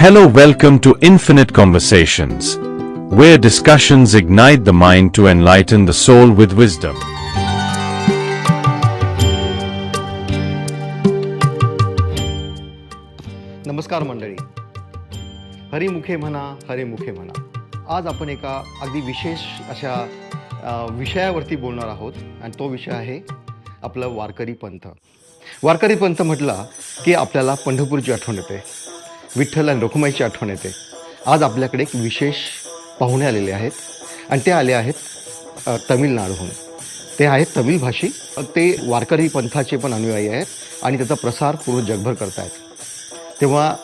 Hello, welcome to Infinite Conversations, where discussions ignite the mind to enlighten the soul with wisdom. नमस्कार मंडळी. हरिमुखे म्हणा, हरिमुखे म्हणा. आज आपण एका अगदी विशेष अशा विषयावरती बोलणार आहोत आणि तो विषय आहे आपलं वारकरी पंथ. वारकरी पंथ म्हटला की आपल्याला पंढरपूरची आठवण येते, विठ्ठल आणि रखुमाईची आठवण येते. आज आपल्याकडे एक विशेष पाहुणे आलेले आहेत आणि ते आले आहेत तमिळनाडूहून. ते आहेत तमिळ भाषी. ते वारकरी पंथाचे पण अनुयायी आहेत आणि त्याचा प्रसार पूर्ण जगभर करतायत. तेव्हा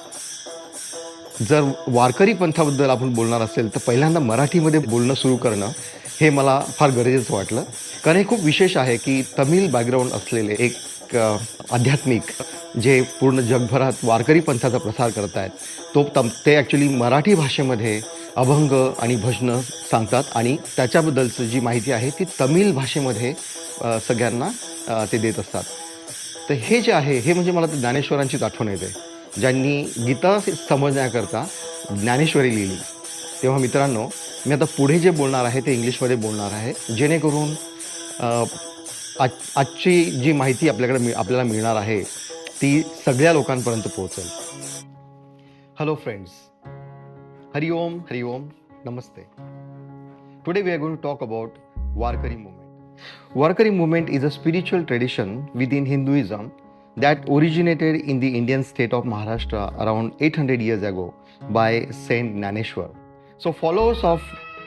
जर वारकरी पंथाबद्दल आपण बोलणार असेल तर पहिल्यांदा मराठीमध्ये बोलणं सुरू करणं हे मला फार गरजेचं वाटलं. कारण हे खूप विशेष आहे की तमिळ बॅकग्राऊंड असलेले एक आध्यात्मिक जे पूर्ण जगभरात वारकरी पंथाचा प्रसार करत आहेत ते ॲक्च्युली मराठी भाषेमध्ये अभंग आणि भजनं सांगतात आणि त्याच्याबद्दलचं जी माहिती आहे ती तमिळ भाषेमध्ये सगळ्यांना ते देत असतात. तर हे जे आहे हे म्हणजे मला ज्ञानेश्वरांचीच आठवण येते, ज्यांनी गीता समजण्याकरता ज्ञानेश्वरी लिहिली. तेव्हा मित्रांनो, मी आता पुढे जे बोलणार आहे ते इंग्लिशमध्ये बोलणार आहे, जेणेकरून आजची जी माहिती आपल्याला मिळणार आहे ती सगळ्या लोकांपर्यंत पोहोचेल. Hello friends, Hariom Hariom, namaste. Today we are going to talk about Warkari movement. Warkari movement is a spiritual tradition within Hinduism that originated in the Indian state of Maharashtra around 800 years ago by Saint Gnaneshwar. So followers of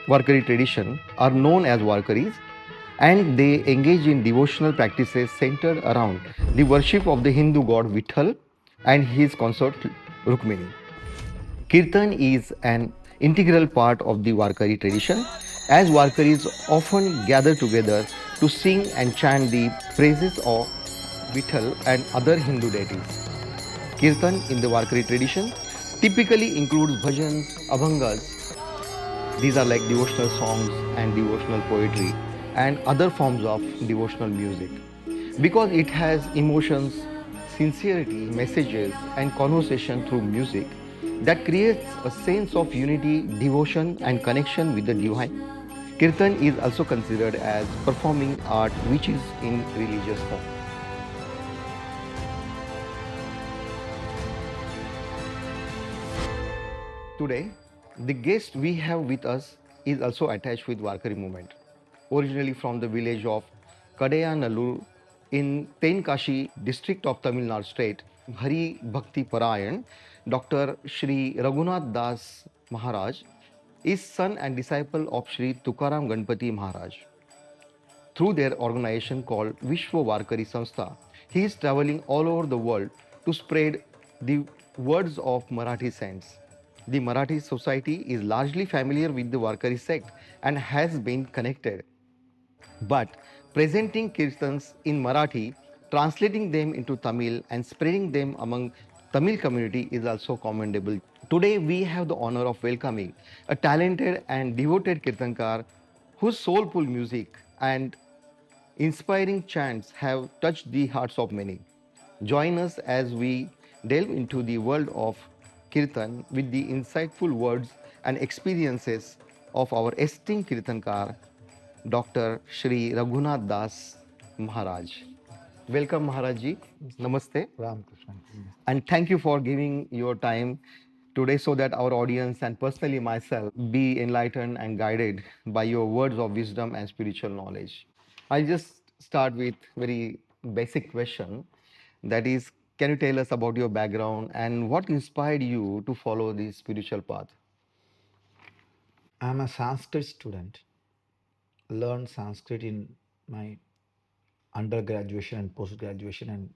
Varkari tradition are known as Varkaris, and they engage in devotional practices centered around the worship of the Hindu god Vithal and his consort Rukmini. Kirtan is an integral part of the Varkari tradition, as Varkaris often gather together to sing and chant the praises of Vithal and other Hindu deities. Kirtan in the Varkari tradition typically includes bhajans, abhangas. These are like devotional songs and devotional poetry and other forms of devotional music. Because it has emotions, sincerity, messages, and conversation through music that creates a sense of unity, devotion, and connection with the divine. Kirtan is also considered as performing art which is in religious form. Today, the guest we have with us is also attached with Varkari movement. Originally from the village of Kadyanallur in Tenkashi district of Tamil Nadu state, Bhakti Parayan, Dr. Shri Raghunath Das Maharaj is son and disciple of Shri Tukaram Ganapati Maharaj. Through their organization called Vishwa Varkari Sanstha, he is traveling all over the world to spread the words of Marathi saints. The Marathi society is largely familiar with the Varkari sect and has been connected. But presenting kirtans in Marathi, translating them into Tamil and spreading them among Tamil community is also commendable. Today we have the honor of welcoming a talented and devoted kirtankar whose soulful music and inspiring chants have touched the hearts of many. Join us as we delve into the world of kirtan with the insightful words and experiences of our esteemed kirtankar, Dr. Shri Raghunath Das Maharaj. Welcome Maharaj ji. Namaste. Ram Krishna. And thank you for giving your time today so that our audience and personally myself be enlightened and guided by your words of wisdom and spiritual knowledge. I'll just start with very basic question, that is, can you tell us about your background and what inspired you to follow this spiritual path? I'm a Sanskrit student. Learned Sanskrit in my undergraduation and post-graduation, and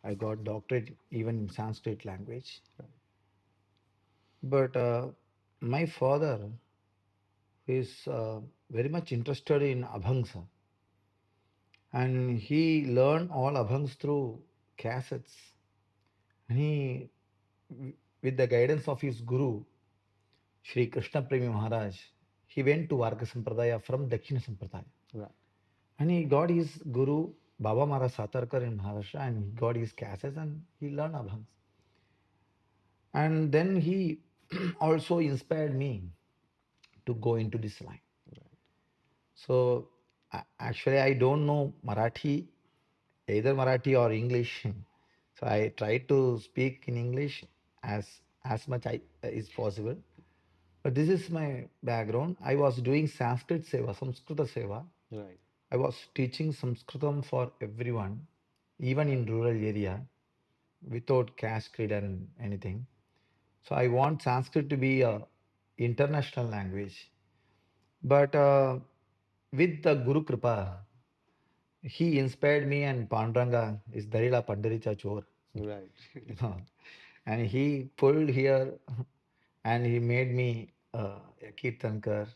I got doctorate even in Sanskrit language. But my father is very much interested in abhangs, and he learned all abhangs through cassettes. And he, with the guidance of his guru, Shri Krishna Premi Maharaj, he went to Varga Sampradaya from Dakshina Sampradaya. Right. And he got his guru Baba Maharaj Satarkar in Maharashtra, and he got his cassettes and he learned abhangs. And then he also inspired me to go into this line. So actually, I don't know Marathi, either Marathi or English. So I try to speak in English as much is possible. But this is my background. I was doing Sanskrit Seva, Samskrita Seva. Right. I was teaching Sanskritam for everyone, even in rural area, without caste, creed, and anything. So I want Sanskrit to be a international language. But with the Guru Kripa, he inspired me, and Panduranga is Darila Pandaricha Chor. Right. And he pulled here and he made me a kirtankar,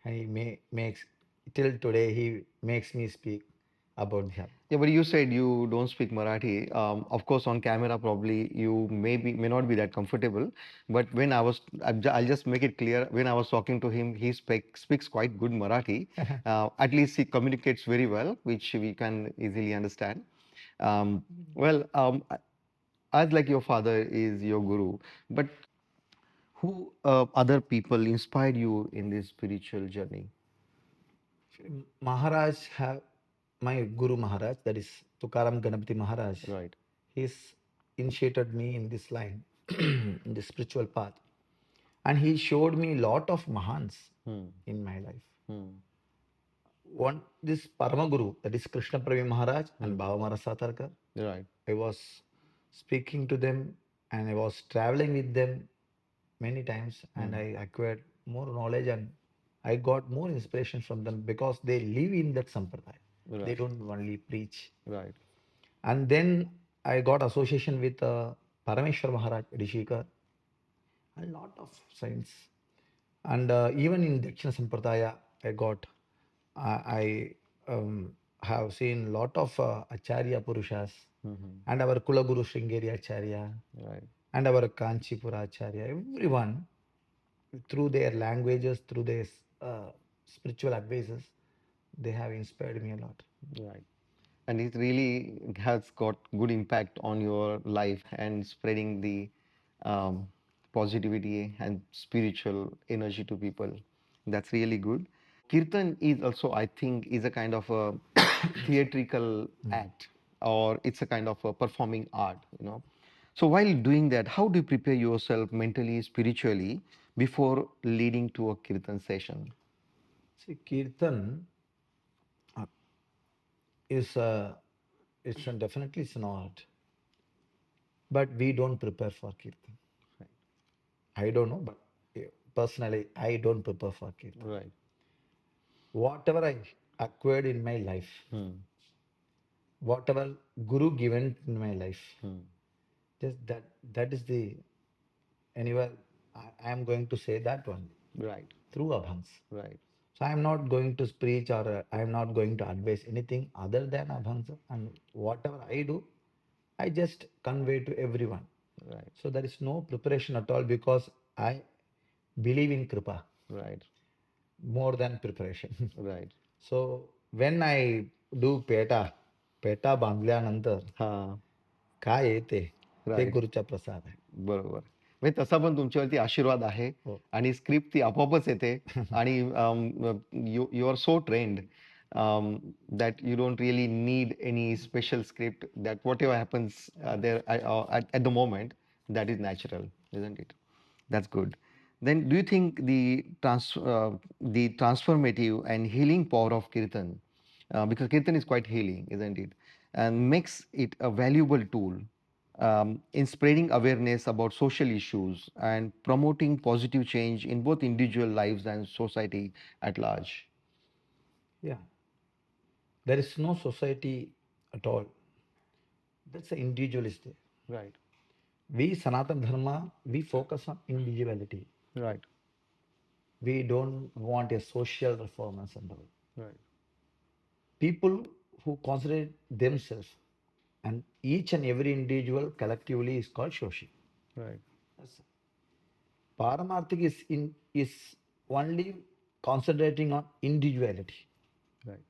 and he makes till today he makes me speak about Dhyan. Yeah, but you said you don't speak Marathi. Of course, on camera, probably you may not be that comfortable. But when I'll just make it clear. When I was talking to him, he speaks quite good Marathi. At least he communicates very well, which we can easily understand. Um, well, as like your father is your guru, but who other people inspired you in this spiritual journey? Maharaj have my Guru Maharaj, that is Tukaram Ganapati Maharaj. Right. He's initiated me in this line, in the spiritual path, and he showed me lot of Mahans Hmm. in my life. Hmm. One, this Paramaguru, that is Krishna Pravi Maharaj and Baba Maharaj Satarkar. Right. I was speaking to them and I was traveling with them many times, and I acquired more knowledge and I got more inspiration from them because they live in that sampradaya. They Right. don't only preach. Right. And then I got association with Parameshwar Maharaj, Rishikar, a lot of saints. And even in Dakshina Sampradaya, I have seen lot of Acharya Purushas, and our Kulaguru Sringeri Acharya, Right. and our Kanchipura Acharya, everyone through their languages, through their spiritual advices, they have inspired me a lot. Right. And it really has got good impact on your life and spreading the um, positivity and spiritual energy to people. That's really good. Kirtan is also, I think, is a kind of a theatrical act, or it's a kind of a performing art. So while doing that, how do you prepare yourself mentally, spiritually before leading to a kirtan session? See, Kirtan uh, is definitely it's an art, but we don't prepare for Kirtan. I don't know, but personally, I don't prepare for Kirtan. Right. Whatever I acquired in my life, whatever Guru given in my life, just that is the anywhere I am going to say that one Right. through Abhangs. Right. So I am not going to preach or I am not going to advise anything other than Abhangs, and whatever I do, I just convey to everyone. Right. So there is no preparation at all because I believe in Kripa Right. more than preparation. Right. So when I do पेटा बांधल्यानंतर हा. काय येते ते right. गुरुचा प्रसाद आहे. बरोबर. म्हणजे तसा पण तुमच्यावरती आशीर्वाद आहे हो. आणि स्क्रिप्ट ती आपोआपच येते आणि you are so trained that you don't really need any special script that whatever happens there at the moment that is natural isn't it. That's good. Then, do you think the transformative and healing power of kirtan, because kirtan is quite healing, isn't it, and makes it a valuable tool in spreading awareness about social issues and promoting positive change in both individual lives and society at large? Yeah, there is no society at all. That's the individualistic. Right. We Sanatan Dharma, we focus on individuality. Right. We don't want a social reformance and all. Right. People who consider themselves and each and every individual collectively is called Shoshi. Right. Yes. Paramarthik is only concentrating on individuality. Right.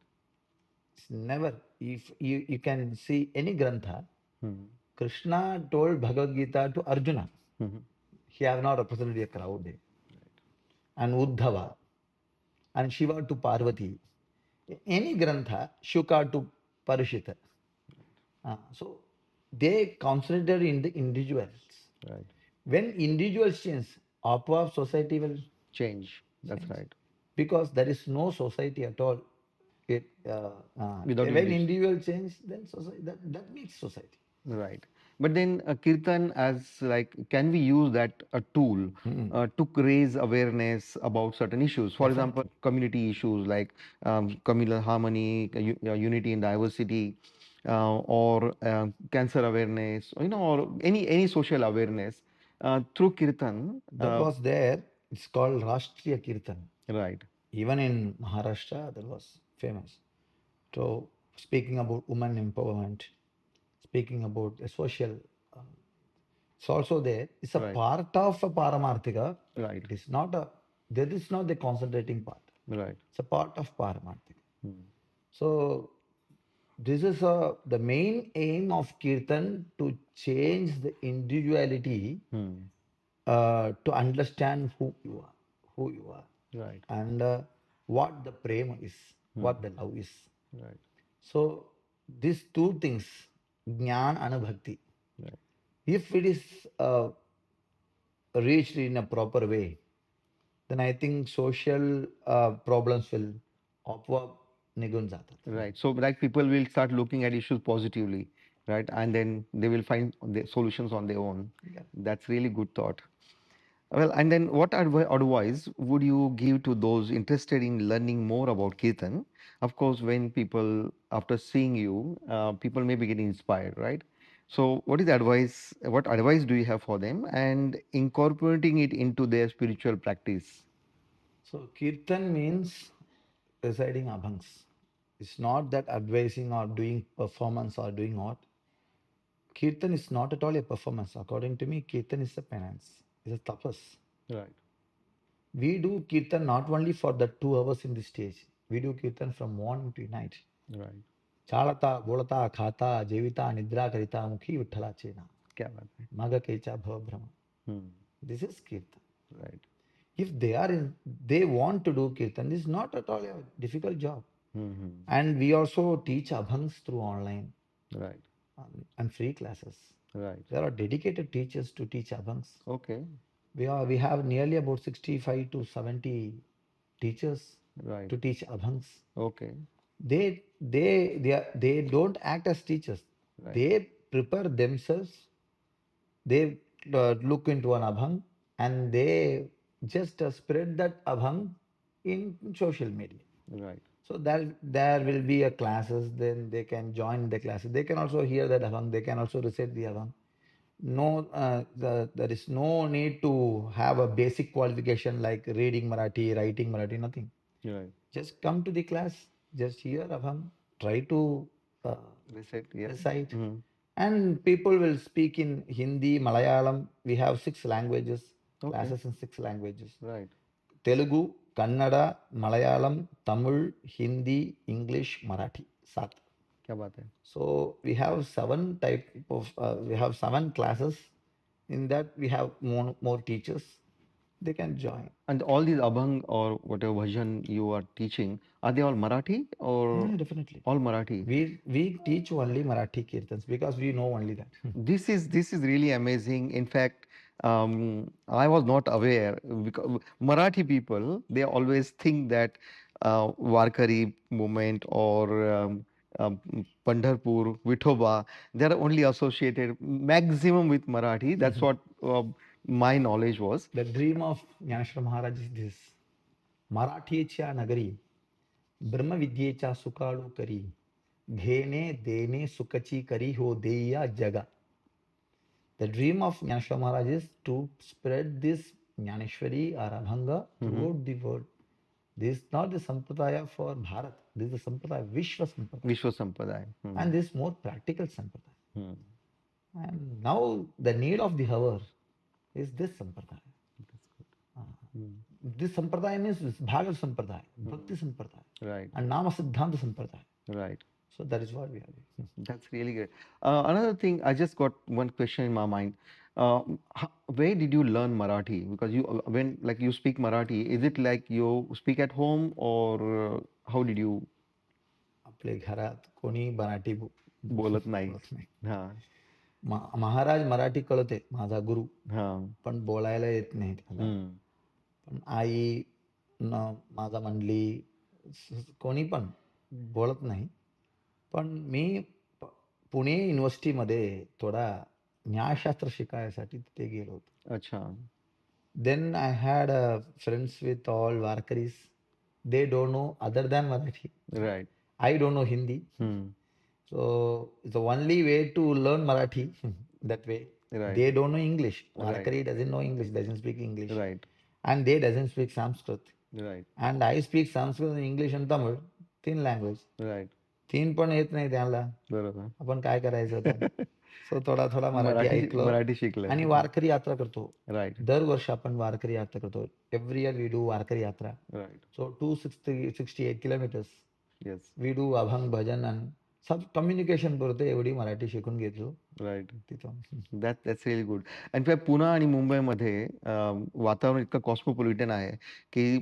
It's never, if you can see any grantha, Hmm. Krishna told Bhagavad Gita to Arjuna. Mhm. he have not represented a crowd there. And Uddhava, and Shiva to Parvati. Any grantha, Shuka to Parishita. So they concentrated in the individuals. Right. When individuals change, apop society will Change. That's change. right. Because there is no society at all. Without When individual. individual change, then society, that makes society. Right. But then kirtan as like, can we use that a tool to raise awareness about certain issues? For example, community issues like communal harmony, unity in diversity, or cancer awareness, or any social awareness through kirtan. That was there. It's called Rashtriya Kirtan. Right. Even in Maharashtra, that was famous. So speaking about women empowerment, speaking about a social, it's also there. It's a Right. part of a Paramarthika. Right. It is not a. That is not the concentrating part. Right. It's a part of Paramarthika. So this is the main aim of Kirtan, to change the individuality to understand who you are, Right. and what the prema is, what the love is. Right. So these two things, Jnana and Bhakti, Right. if it is reached in a proper way, then I think social problems will apop nigun जातात. Right. So, like, people will start looking at issues positively, right? And then they will find the solutions on their own. Yeah. That's really good thought. Well, and then what advice would you give to those interested in learning more about Kirtan? Of course, when people, after seeing you, people may be getting inspired, right? So, what is the advice? What advice do you have for them and incorporating it into their spiritual practice? So Kirtan means reciting abhangs. It's not that advising or doing performance or doing what. Kirtan is not at all a performance. According to me, Kirtan is a penance. It's a tapas. Right. We do Kirtan not only for the 2 hours in the stage. We do Kirtan from morning to night. Right. Chalata, bolata, khata, jevita, nidra karita, mukhi vitthala chena. क्या बात है? Maga kecha bhava brahma. Hmm. This is Kirtan. Right. If they want to do Kirtan, it's not at all a difficult job. Hmm. And we also teach abhangs through online Right. and free classes. Right. There are dedicated teachers to teach abhangs. Okay. We have nearly about 65 to 70 teachers Right. to teach abhangs. Okay. They don't act as teachers. Right. They prepare themselves. They look into an abhang and they just spread that abhang in social media. Right. So there will be a classes, then they can join the classes. They can also hear the abhang, they can also recite the abhang. No, there is no need to have a basic qualification like reading Marathi, writing Marathi, nothing. Right. Just come to the class, just hear abhang, try to Recite. Yeah. recite. Mhm. And people will speak in Hindi, Malayalam. We have 6 languages, Okay. classes in 6 languages. Right. Telugu, Kannada, Malayalam, Tamil, Hindi, English, Marathi. 7. क्या बात है? So we have 7 we have 7 classes. In that we have more teachers. They can join. And all these abhang or whatever bhajan you are teaching, are they all Marathi or Yeah, definitely. all Marathi? We teach only Marathi kirtans because we know only that. This is really amazing. In fact, I was not aware because Marathi people, they always think that Varkari movement or Pandharpur, Vithoba, they are only associated maximum with Marathi. That's what my knowledge was. The dream of Vishwa Maharaj is this. Marathicha nagari, Brahma vidyecha sukalu kari, dhene dene sukachi kari ho deya jaga. The dream of Vishwa Maharaj is to spread this Jnaneshwari or Abhanga throughout the world. This is not the Sampradaya for Bharat. This is the Sampradaya, Vishwa Sampradaya. Vishwa Sampradaya. And this is more practical Sampradaya. Hmm. And now the need of the hour is this Sampradaya. This Sampradaya means Bhagavad Sampradaya, Bhakti Sampradaya, Right. and Nama Siddhanta Sampradaya. Right. So that is what we are doing. That's really good. Another thing, I just got one question in my mind. Where did you learn Marathi? Because when like you speak Marathi, is it like you speak at home or how did you आपले घरात कोणी मराठी बोलत नाही? बोलत नाही. हां, महाराज मराठी कळते, माझा गुरु, हां. पण बोलायला येत नाही त्याला. हं. पण आई माझा मंडली कोणी पण बोलत नाही. पण मी पुणे युनिव्हर्सिटीमध्ये थोडा न्यायशास्त्र शिकायसाठी तिथे गेलो होतो. अच्छा. Then I had friends with all Varkaris. They don't know other than Marathi. Right. I don't know Hindi. Hmm. So the only way to learn Marathi that way. Right. They don't know English. Right. Varkari doesn't know English, doesn't speak English. Right. And they doesn't speak Sanskrit. Right. And I speak Sanskrit and English and Tamil, तीन language. Right. तीन पण येत नाही त्याला. बरोबर. आपण काय करायचं आता? सो थोडा थोडा मराठी ऐकलं मराठी शिकलं. आणि वारकरी यात्रा करतो. राईट. दरवर्षी आपण वारकरी यात्रा करतो. Every year we do Warkari यात्रा. Right. So 268 kilometers. Yes. We do abhang bhajan आणि सब कम्युनिकेशन पुरते एवढी मराठी शिकून घेतलो राईट. तिथून. That's really good. आणि पुणे आणि मुंबईमध्ये वातावरण इतकं कॉस्मोपॉलिटन आहे की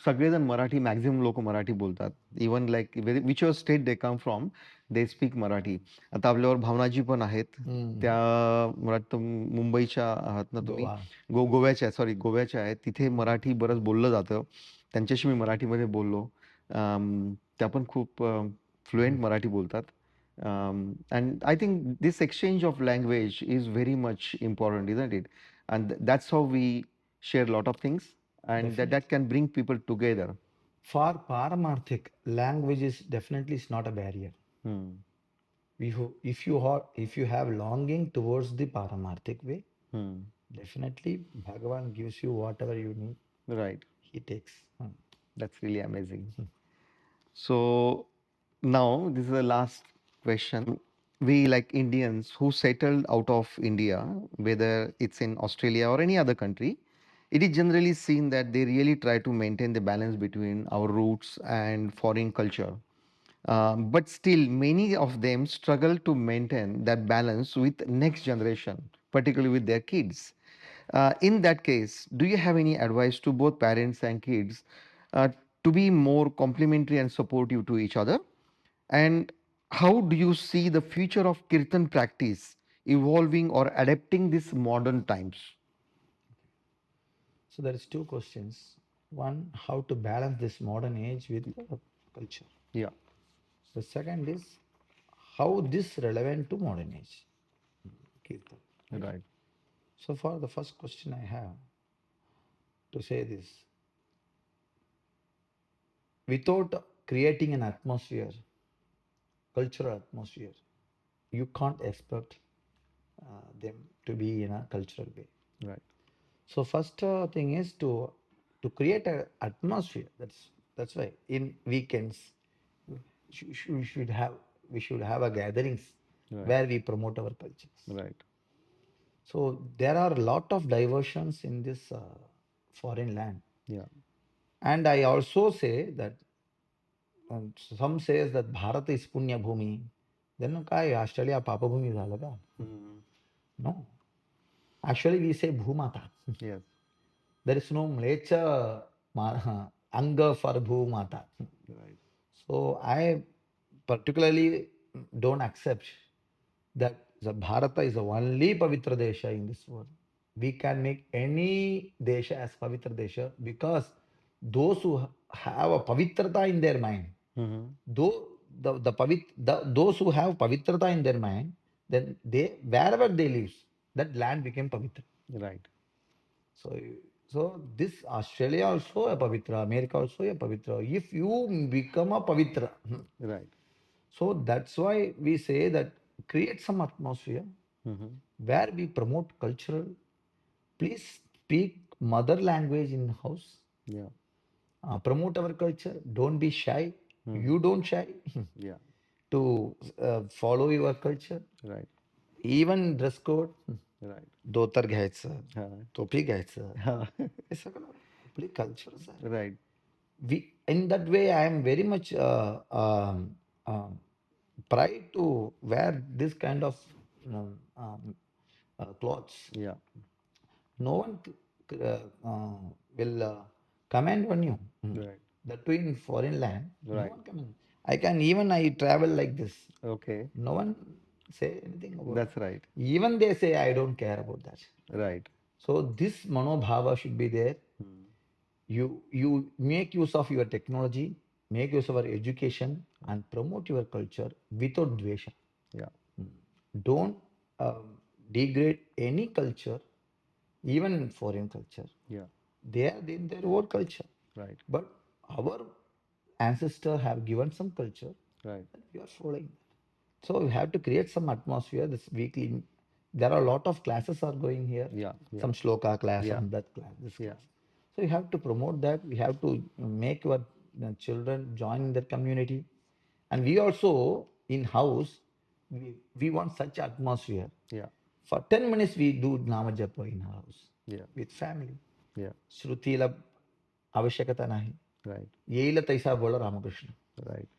सगळेजण मराठी, मॅक्झिमम लोक मराठी बोलतात. Even like which your state they come from, they speak Marathi. आता आपल्यावर भावनाजी पण आहेत. त्या मला वाटतं मुंबईच्या आहात ना तुम्ही? गोव्याच्या, सॉरी, गोव्याच्या आहेत. तिथे मराठी बरंच बोललं जातं. त्यांच्याशी मी मराठीमध्ये बोललो. त्या पण खूप फ्लुएंट मराठी बोलतात. And I think this exchange of language is very much important, isn't it? And that's how we share a lot of things, and that can bring people together. For Paramarthik, language is definitely not a barrier. Hmm. If you have longing towards the Paramarthik way, Hmm. definitely Bhagavan gives you whatever you need. Right. He takes. That's really amazing. So now this is the last question. We, like Indians who settled out of India, whether it's in Australia or any other country, it is generally seen that they really try to maintain the balance between our roots and foreign culture. But still, many of them struggle to maintain that balance with next generation, particularly with their kids. In that case, do you have any advice to both parents and kids uh, to be more complementary and supportive to each other? And how do you see the future of kirtan practice evolving or adapting these modern times? So there is two questions. One, how to balance this modern age with culture. Yeah. The second is how this relevant to modern age. Kirtan. Right. So for the first question I have to say this. Without creating an atmosphere, cultural atmosphere, you can't expect them to be in a cultural way. Right. So first thing is to create an atmosphere. That's why in weekends we should have a gatherings where we promote our cultures. Right. So there are a lot of diversions in this foreign land. Yeah. And I also say that some says that Bharat is Punya Bhumi. Then काय Australia पापभूमी झालं का? No. Actually we say Bhumata. Yes. There is no mlecha anga for Bhumata. Right. So I particularly don't accept that the Bharata is the only Pavitra Desha in this world. We can make any Desha as Pavitra Desha because those who have a Pavitrata in their mind, those who have Pavitrata in their mind, then they wherever they live, that land became Pavitra. Right. So this Australia also a Pavitra, America also a Pavitra. If you become a Pavitra, Right. so that's why we say that create some atmosphere where we promote cultural. Please speak mother language in house. Yeah. Promote our culture. Don't be shy. You don't shy Yeah. to follow your culture. Right. Even dress code. Right. धोतर घ्यायचं, टोपी घ्यायचं, हा. हे सगळं आपली कल्चरच आहे. Right. In that way I am very much pride to wear this kind of clothes. Yeah. No one will comment on you. Right. That too in foreign land, no Right. one comment. I travel like this. Okay. No one say anything about That's that. right. Even they say I don't care about that. Right. So this manobhava should be there. You make use of your technology, make use of your education, and promote your culture without dvesha. Yeah. Don't degrade any culture, even foreign culture. Yeah. They are in their own culture. Right. But our ancestors have given some culture, Right. and we are following that. So we have to create some atmosphere. This weekly, there are a lot of classes are going here. Yeah. Yeah. Some shloka class, Yeah. some that class, this Yeah. class. So you have to promote that. We have to make your children join in that community, and we also in house we want such atmosphere. Yeah. For 10 minutes we do nama japa in house Yeah. with family. Yeah. श्रुतीला आवश्यकता नाही. Right. येईल तैसा बोला Ramakrishna. Right.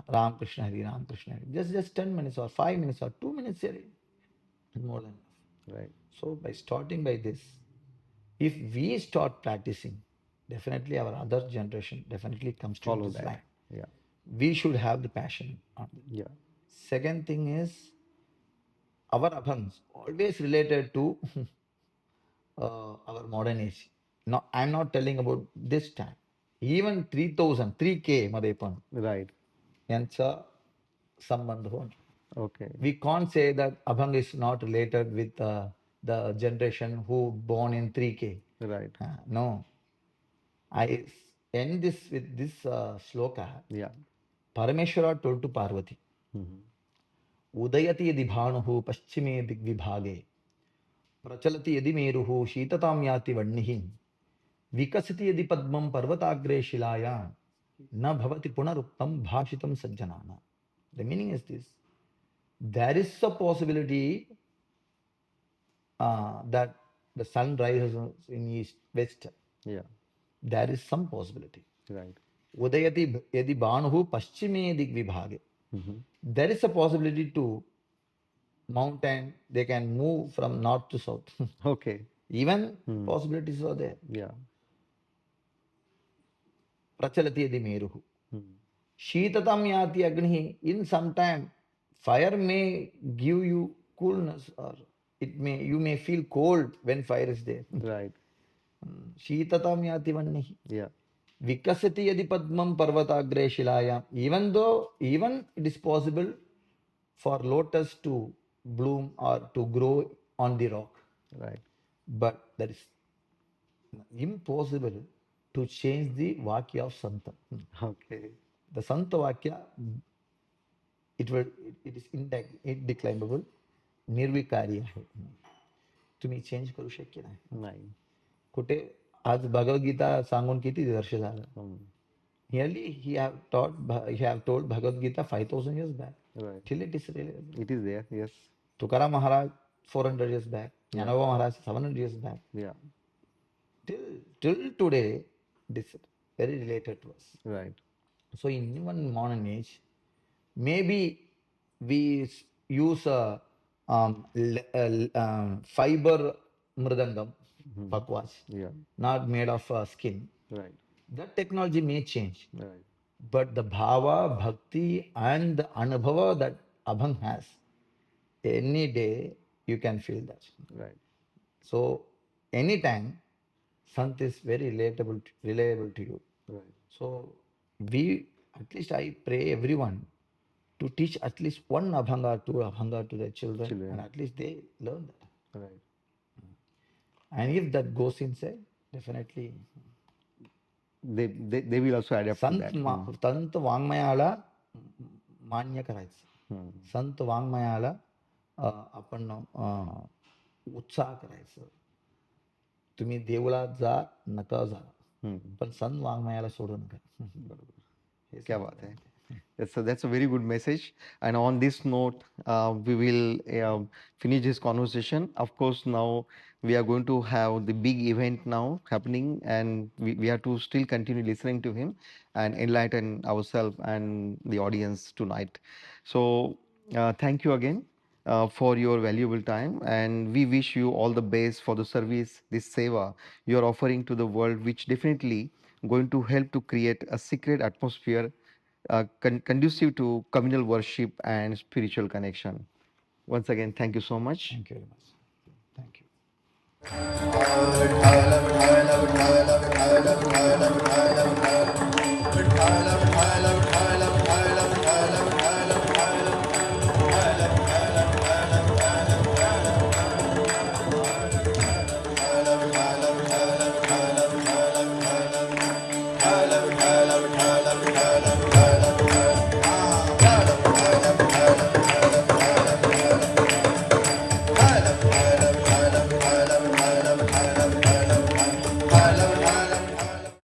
Ramakrishna Hari, Ramakrishna Hari. Just 10 minutes or 5 minutes or 2 minutes here is more than enough. Right. So by starting by this, if we start practicing, definitely our other generation definitely comes to Follow this that. line. Yeah. We should have the passion on it. Yeah. Second thing is our abhangs always related to our modern age. No, I'm not telling about this time. Even 3000, 3K मध्ये पण Right. यांचा संबंध होता. Okay. We can't say that Abhang is not related with the generation who born in 3K. Right. No. I end this with this shloka. Yeah. Parameshwara told to Parvati, Udayati yadi bhanuhu paschime digvibhage, prachalati yadi meruhu shitatam yati vannihi, vikasati yadi padmam parvatagre shilaya, na bhavati punaruktam bhashitam sajjanana. The meaning is this. There is a possibility that the sun rises in east, west. Yeah. There is some possibility. Right. Udayati yadi banuhu paschime digvibhage. There is a possibility to mountain, they can move from north to south. Okay. Even possibilities are there. Yeah. Prachalati yadi meruhu. Shitatam yati agnihi. In some time, fire may give you coolness or you may feel cold when fire is there. Right. Shitatam yati vannihi. Yeah. Vikasati yadi padmam parvatagre shilayam. Even it is possible for lotus to bloom or to grow on the rock. Right. But that is impossible to change the Vakya of Santa. Okay. The Santa Vakya, it is indeclinable, निर्विकारी आहे. तुम्ही change करू शक्य नाही. नाही. कुठे आज भगवद्गीता सांगून किती वर्ष झालं? Nearly he have told Bhagavad Gita 5,000 years back. Right. Till it is relevant. It is there. Yes. Tukaram Maharaj 400 years back. Jnanava Maharaj 700 years back. Yeah. Till today, this is very related to us. Right. So in even modern age, maybe we use a fiber mridangam, pakwas, Yeah. not made of skin. Right. That technology may change. Right. But the bhava, bhakti, and the anubhava that Abhang has, any day you can feel that. Right. So anytime, Sant is very reliable to you. Right. So at least I pray everyone to teach at least one Abhanga, two Abhanga to their children, and at least they learn that. Right. And if that goes inside, definitely. They will also adapt to that. संत वाङ्मयाला मान्य करायचं. संत वाङ्मयाला आपण उत्साह करायचं. तुम्ही देवळात जा नका जा, पण संत वाङ्मयाला सोडू नका. क्या बात है. That's a very good message. And on this note, we will finish this conversation. Of course, now we are going to have the big event now happening, and we have to still continue listening to him and enlighten ourselves and the audience tonight. So, thank you again. for your valuable time, and we wish you all the best for the service, this seva you are offering to the world, which definitely going to help to create a secret atmosphere conducive to communal worship and spiritual connection. Once again, thank you so much. Thank you very much. Thank you.